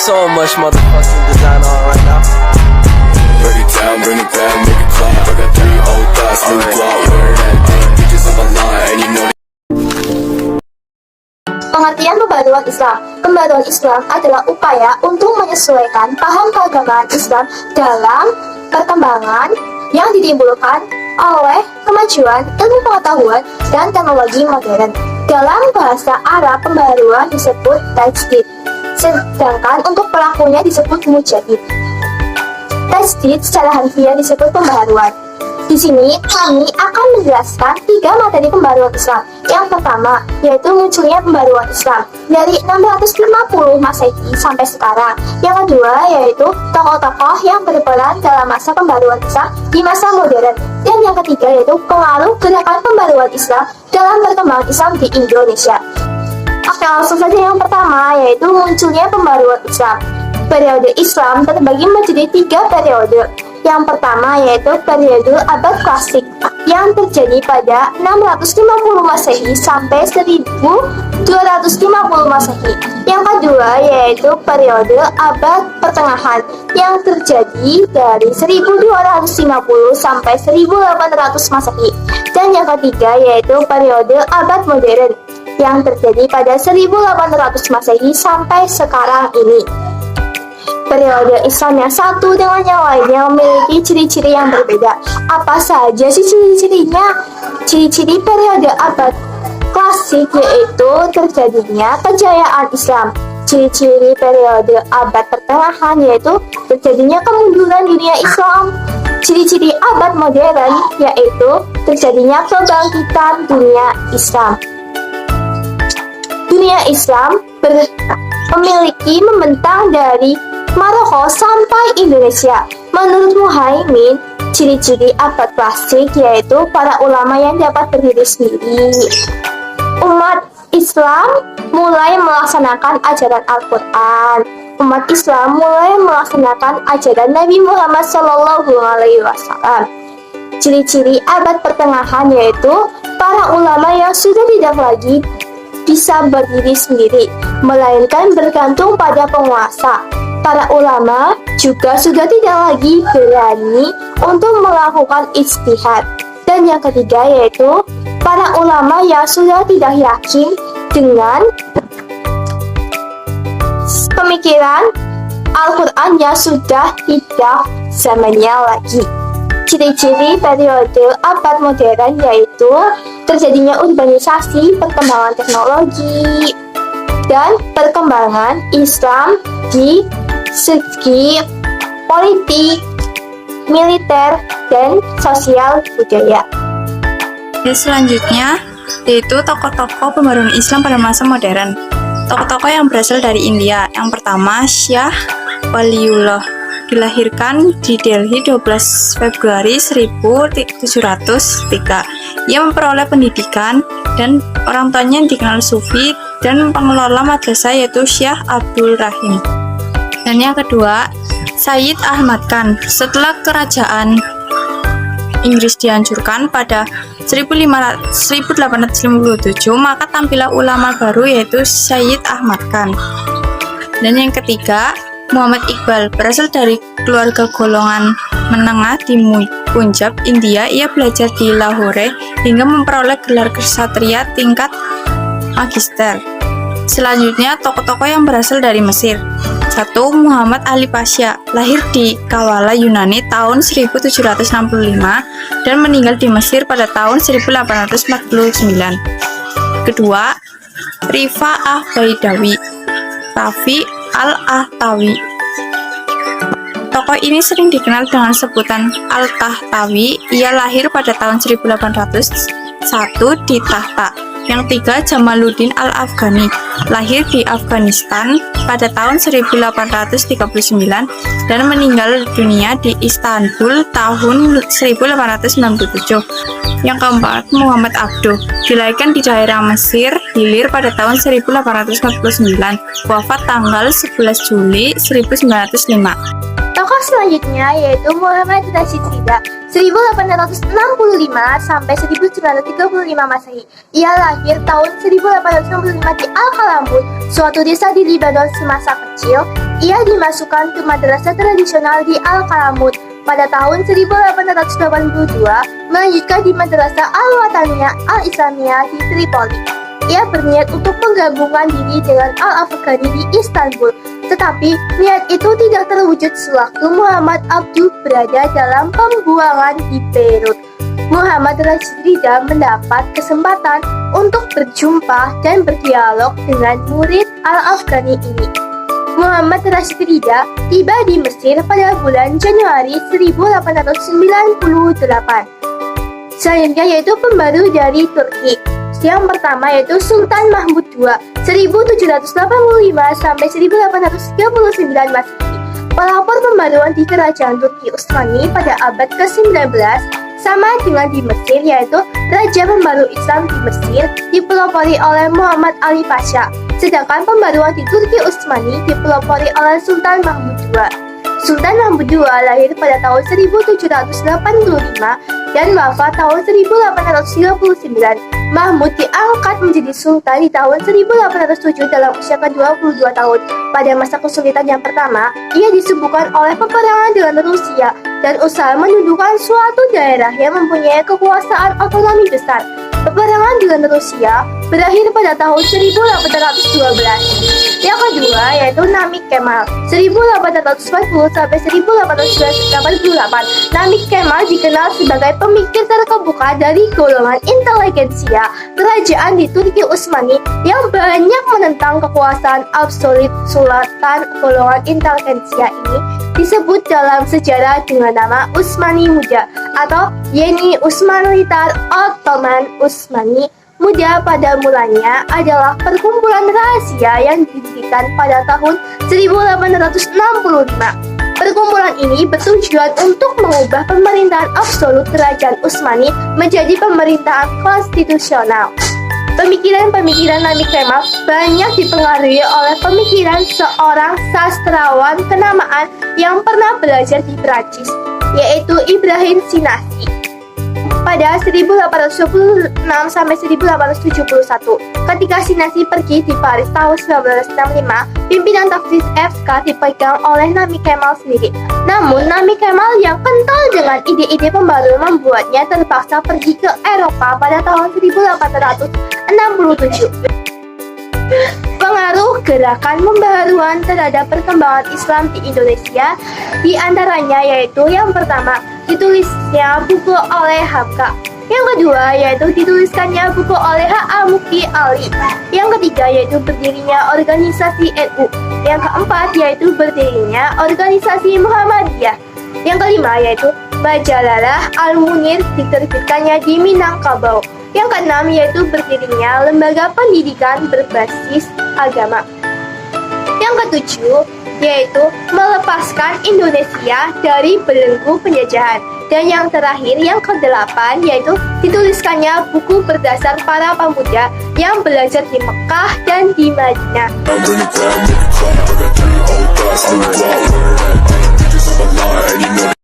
so much motherfucking design on right now. Bring it down, bring it back, make it clap. I got 3 old thoughts, new guap, wear that dick. Bitches on my line, and you know. Pengertian pembaruan Islam. Pembaruan Islam adalah upaya untuk menyesuaikan paham keagamaan Islam dalam perkembangan yang ditimbulkan oleh kemajuan ilmu pengetahuan dan teknologi modern. Dalam bahasa Arab, pembaruan disebut tajdid, sedangkan untuk pelakunya disebut mujaddid. Tajdid secara harfiah disebut pembaruan. Di sini kami akan menjelaskan 3 materi pembaruan Islam. Yang pertama yaitu munculnya pembaruan Islam dari 650 Masehi sampai sekarang. Yang kedua yaitu tokoh-tokoh yang berperan dalam masa pembaruan Islam di masa modern. Dan yang ketiga yaitu pengaruh gerakan pembaruan Islam dalam perkembangan Islam di Indonesia. Oke, langsung saja yang pertama yaitu munculnya pembaruan Islam. Periode Islam terbagi menjadi 3 periode. Yang pertama yaitu periode abad klasik yang terjadi pada 650 Masehi sampai 1250 Masehi. Yang kedua yaitu periode abad pertengahan yang terjadi dari 1250 sampai 1800 Masehi. Dan yang ketiga yaitu periode abad modern yang terjadi pada 1800 Masehi sampai sekarang ini. Periode Islam yang satu dengan yang lainnya memiliki ciri-ciri yang berbeda. Apa saja sih ciri-cirinya? Ciri-ciri periode abad klasik yaitu terjadinya kejayaan Islam. Ciri-ciri periode abad pertengahan yaitu terjadinya kemunduran dunia Islam. Ciri-ciri abad modern yaitu terjadinya kebangkitan dunia Islam. Dunia Islam memiliki membentang dari Maroko sampai Indonesia. Menurut Muhaimin, ciri-ciri abad klasik yaitu para ulama yang dapat berdiri sendiri. Umat Islam mulai melaksanakan ajaran Al-Quran. Umat Islam mulai melaksanakan ajaran Nabi Muhammad SAW. Ciri-ciri abad pertengahan yaitu para ulama yang sudah tidak lagi bisa berdiri sendiri, melainkan bergantung pada penguasa. Para ulama juga sudah tidak lagi berani untuk melakukan ijtihad. Dan yang ketiga yaitu para ulama yang sudah tidak yakin dengan pemikiran Al-Quran yang sudah tidak zamannya lagi. Ciri-ciri periode abad modern yaitu terjadinya urbanisasi, perkembangan teknologi, dan perkembangan Islam di segi politik, militer, dan sosial budaya. Selanjutnya yaitu tokoh-tokoh pembaruan Islam pada masa modern. Tokoh-tokoh yang berasal dari India. Yang pertama Syah Waliullah, dilahirkan di Delhi 12 Februari 1703. Ia memperoleh pendidikan dan orang tuanya yang dikenal sufi dan pengelola madrasah yaitu Syekh Abdul Rahim. Dan yang kedua, Sayyid Ahmad Khan. Setelah kerajaan Inggris dihancurkan pada 1857, maka tampillah ulama baru yaitu Sayyid Ahmad Khan. Dan yang ketiga, Muhammad Iqbal, berasal dari keluarga golongan menengah di Punjab, India. Ia belajar di Lahore hingga memperoleh gelar ksatria tingkat magister. Selanjutnya, tokoh-tokoh yang berasal dari Mesir. 1. Muhammad Ali Pasha, lahir di Kawala, Yunani tahun 1765 dan meninggal di Mesir pada tahun 1849. Kedua, Rifa'ah Baidawi, Rafi Al-Ahtawi. Tokoh ini sering dikenal dengan sebutan Al-Tahtawi. Ia lahir pada tahun 1801 di Tahta. Yang tiga, Jamaluddin Al-Afghani, lahir di Afghanistan pada tahun 1839 dan meninggal dunia di Istanbul tahun 1897. Yang keempat, Muhammad Abduh, dilahirkan di daerah Mesir, Hilir pada tahun 1849, wafat tanggal 11 Juli 1905. Tokoh selanjutnya yaitu Muhammad Rashid Ridha, 1865 sampai 1935 Masehi. Ia lahir tahun 1865 di Al-Kalambut, suatu desa di Lebanon semasa kecil. ia dimasukkan ke madrasah tradisional di Al-Kalamut. Pada tahun 1882, melanjutkan di Madrasah Al-Wataniyah Al-Islamiyah di Tripoli. Ia berniat untuk menggabungkan diri dengan Al-Afghani di Istanbul, tetapi niat itu tidak terwujud sewaktu Muhammad Abduh berada dalam pembuangan di Beirut. Muhammad Rashid Ridha mendapat kesempatan untuk berjumpa dan berdialog dengan murid Al-Afghani ini. Muhammad Rashid Ridha tiba di Mesir pada bulan Januari 1898. Selanjutnya yaitu pembaru dari Turki. Yang pertama yaitu Sultan Mahmud II 1785 sampai 1839 Masehi. Pelopor pembaruan di kerajaan Turki Utsmani pada abad ke-19 sama dengan di Mesir, yaitu Raja Pembaru Islam di Mesir dipelopori oleh Muhammad Ali Pasha, sedangkan pembaruan di Turki Utsmani dipelopori oleh Sultan Mahmud II. Sultan Mahmud II lahir pada tahun 1785 dan wafat tahun 1839. Mahmud diangkat menjadi sultan di tahun 1807 dalam usia ke-22 tahun. Pada masa kesulitan yang pertama, ia disibukkan oleh peperangan dengan Rusia dan usaha menundukkan suatu daerah yang mempunyai kekuasaan otonomi besar. Peperangan dengan Rusia berakhir pada tahun 1812. Yang kedua yaitu Namik Kemal 1840 sampai 1888. Namik Kemal dikenal sebagai pemikir terkemuka dari golongan inteligensia kerajaan di Turki Utsmani yang banyak menentang kekuasaan absolut. Sultan golongan inteligensia ini disebut dalam sejarah dengan nama Utsmani Muda atau Yeni Utsmanitar Ottoman Utsmani Muda. Pada mulanya adalah perkumpulan rahasia yang didirikan pada tahun 1865. Perkumpulan ini bertujuan untuk mengubah pemerintahan absolut kerajaan Utsmani menjadi pemerintahan konstitusional. Pemikiran-pemikiran Namik Kemal banyak dipengaruhi oleh pemikiran seorang sastrawan kenamaan yang pernah belajar di Prancis, yaitu Ibrahim Sinasi. Pada 1826 sampai 1871, ketika Sinasi pergi di Paris tahun 1965, pimpinan taktis FK dipegang oleh Namik Kemal sendiri. Namun, Namik Kemal yang kental dengan ide-ide pembaru membuatnya terpaksa pergi ke Eropa pada tahun 1867. Pengaruh gerakan pembaharuan terhadap perkembangan Islam di Indonesia diantaranya yaitu yang pertama, ditulisnya buku oleh Hamka. Yang kedua yaitu dituliskannya buku oleh H.A. Mukti Ali. Yang ketiga yaitu berdirinya organisasi NU. Yang keempat yaitu berdirinya organisasi Muhammadiyah. Yang kelima yaitu Majalah Al-Munir diterbitkannya di Minangkabau. Yang keenam yaitu berdirinya lembaga pendidikan berbasis agama. Yang ketujuh yaitu melepaskan Indonesia dari belenggu penjajahan. Dan yang terakhir, yang kedelapan, yaitu dituliskannya buku berdasar para pemuda yang belajar di Mekah dan di Madinah. I'm running down, make it clap. I got 3 old thoughts, new block, where that bitches on my line, and you know